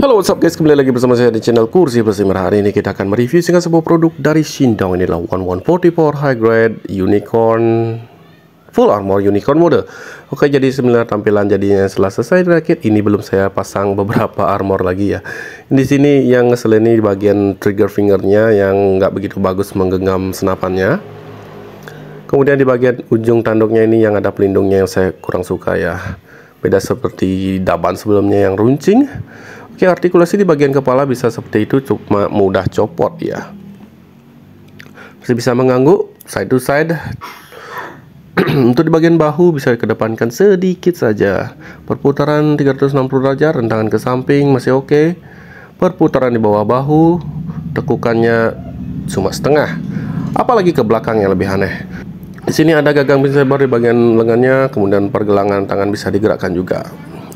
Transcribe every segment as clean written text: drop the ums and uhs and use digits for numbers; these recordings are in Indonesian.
Halo, what's up guys, kembali lagi bersama saya di channel Kursi Bersimmer. Hari ini kita akan mereview singkat sebuah produk dari Shindong. Inilah 1144 High Grade Unicorn Full Armor Unicorn mode. Oke, jadi sebenarnya tampilan jadinya setelah selesai rakit. Ini belum saya pasang beberapa armor lagi ya. Di sini yang ngeselin ini di bagian trigger fingernya yang nggak begitu bagus menggenggam senapannya. Kemudian di bagian ujung tanduknya ini yang ada pelindungnya yang saya kurang suka ya. Beda seperti Daban sebelumnya yang runcing. Oke, artikulasi di bagian kepala bisa seperti itu, cuma mudah copot ya. Masih bisa mengganggu side to side. Untuk di bagian bahu bisa dikedepankan sedikit saja. Perputaran 360 derajat, rentangan ke samping masih oke. Perputaran di bawah bahu, tekukannya cuma setengah. Apalagi ke belakang yang lebih aneh. Di sini ada gagang pin saber di bagian lengannya, kemudian pergelangan tangan bisa digerakkan juga.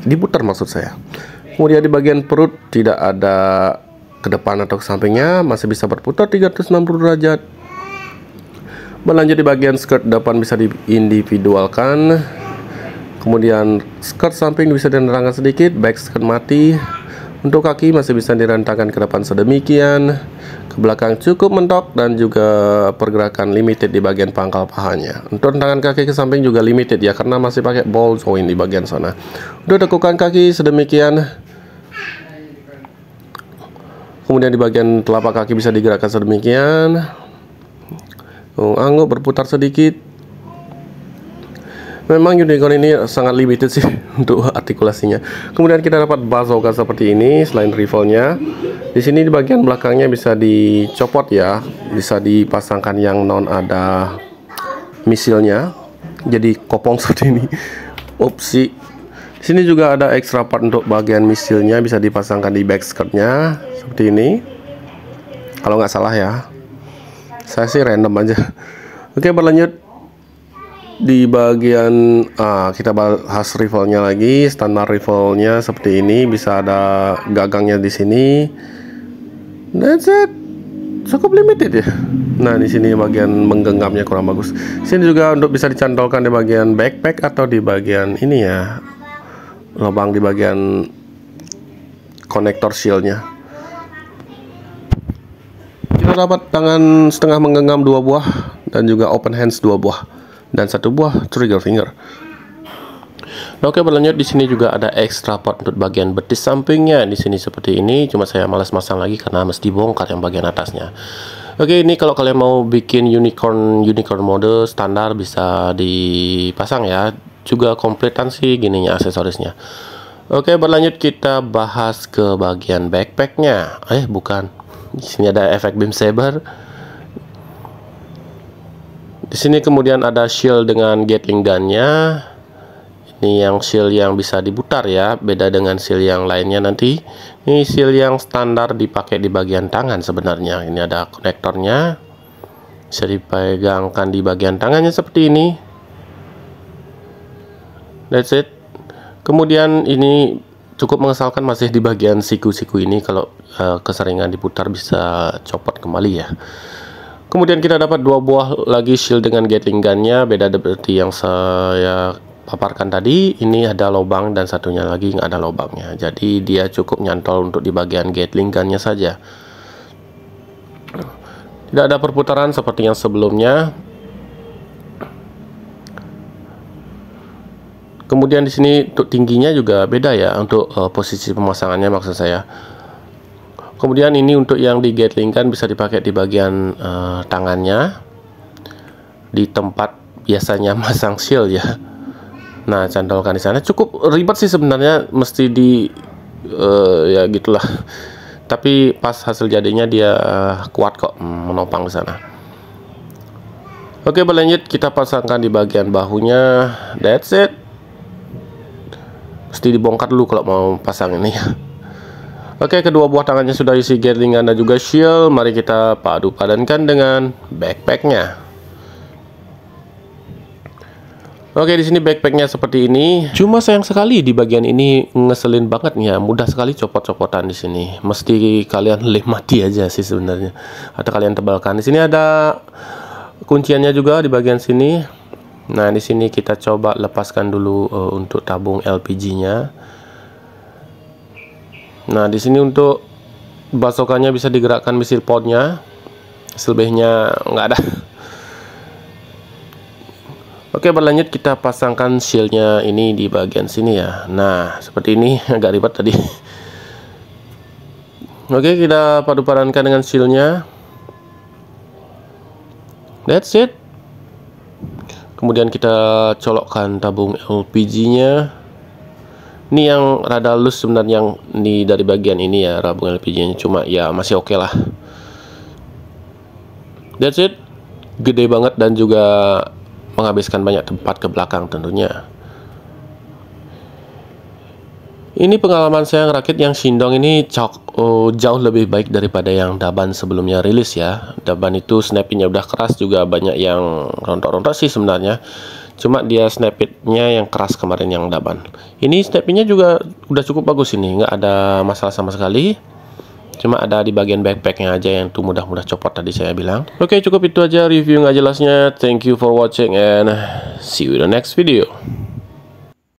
Diputar maksud saya. Kemudian di bagian perut tidak ada ke depan atau ke sampingnya, masih bisa berputar 360 derajat. Berlanjut di bagian skirt depan bisa diindividualkan. Kemudian skirt samping bisa direntangkan sedikit, back skirt mati. Untuk kaki masih bisa direntangkan ke depan sedemikian. Ke belakang cukup mentok dan juga pergerakan limited di bagian pangkal pahanya. Untuk rentangan kaki ke samping juga limited ya, karena masih pakai ball joint di bagian sana. Untuk tekukan kaki sedemikian. Kemudian di bagian telapak kaki bisa digerakkan sedemikian. Angguk berputar sedikit. Memang unicorn ini sangat limited sih untuk artikulasinya. Kemudian kita dapat bazooka seperti ini selain rifle-nya. Di sini di bagian belakangnya bisa dicopot ya, bisa dipasangkan yang non ada misilnya. Jadi kopong seperti ini. Opsi. Di sini juga ada extra part untuk bagian misilnya, bisa dipasangkan di back skirtnya seperti ini. Kalau nggak salah ya. Saya sih random aja. Oke, berlanjut di bagian kita bahas rifle-nya lagi. Standar rifle-nya seperti ini, bisa ada gagangnya di sini. That's it. Cukup limited ya. Nah, di sini bagian menggenggamnya kurang bagus. Sini juga untuk bisa dicantolkan di bagian backpack atau di bagian ini ya, lubang di bagian konektor shieldnya. Kita dapat tangan setengah menggenggam 2 buah dan juga open hands 2 buah dan 1 buah trigger finger. Nah, oke, berlanjut di sini juga ada extra part untuk bagian betis sampingnya. Di sini seperti ini, cuma saya malas masang lagi karena mesti bongkar yang bagian atasnya. Oke, ini kalau kalian mau bikin unicorn mode standar bisa dipasang ya. Juga kompletan sih gininya aksesorisnya. Oke, berlanjut kita bahas ke bagian backpacknya. Bukan. Di sini ada efek beam saber. Di sini kemudian ada shield dengan gatling gunnya. Ini yang shield yang bisa diputar ya, beda dengan shield yang lainnya nanti. Ini shield yang standar dipakai di bagian tangan sebenarnya. Ini ada konektornya. Bisa dipegangkan di bagian tangannya seperti ini. That's it. Kemudian ini cukup mengesalkan masih di bagian siku-siku ini, kalau keseringan diputar bisa copot kembali ya. Kemudian kita dapat 2 buah lagi shield dengan gatling gunnya, beda seperti yang saya paparkan tadi. Ini ada lubang dan satunya lagi nggak ada lubangnya, jadi dia cukup nyantol untuk di bagian gatling gunnya saja. Tidak ada perputaran seperti yang sebelumnya. Kemudian di sini untuk tingginya juga beda ya, untuk posisi pemasangannya maksud saya. Kemudian ini untuk yang di gatling gun bisa dipakai di bagian tangannya, di tempat biasanya masang shield ya. Nah, cantolkan di sana. Cukup ribet sih sebenarnya, mesti di ya gitulah. Tapi pas hasil jadinya dia kuat kok menopang di sana. Oke, berlanjut kita pasangkan di bagian bahunya. That's it. Mesti dibongkar dulu kalau mau pasang ini. Oke, kedua buah tangannya sudah isi gatling gun dan juga shield. Mari kita padu padankan dengan backpacknya. Oke, di sini backpacknya seperti ini. Cuma sayang sekali di bagian ini ngeselin banget ya, mudah sekali copot-copotan di sini. Mesti kalian lem mati aja sih sebenarnya. Atau kalian tebalkan. Di sini ada kunciannya juga di bagian sini. Nah, di sini kita coba lepaskan dulu untuk tabung LPG-nya. Nah, di sini untuk basokannya bisa digerakkan mesin potnya, selebihnya nggak ada. Oke, berlanjut kita pasangkan shieldnya ini di bagian sini ya. Nah, seperti ini agak ribet tadi. Oke, kita padu-padankan dengan shieldnya. That's it. Kemudian kita colokkan tabung LPG-nya. Ini yang rada loose sebenarnya, yang di dari bagian ini ya, tabung LPG-nya, cuma ya masih oke lah. That's it. Gede banget dan juga menghabiskan banyak tempat ke belakang tentunya. Ini pengalaman saya ngerakit yang Shindong ini jauh lebih baik daripada yang Daban sebelumnya rilis ya. Daban itu snappingnya udah keras, juga banyak yang rontok-rontok sih sebenarnya. Cuma dia snappingnya yang keras kemarin yang Daban. Ini snappingnya juga udah cukup bagus ini, nggak ada masalah sama sekali. Cuma ada di bagian backpacknya aja yang tuh mudah-mudah copot tadi saya bilang. Oke, cukup itu aja review nggak jelasnya. Thank you for watching and see you in the next video.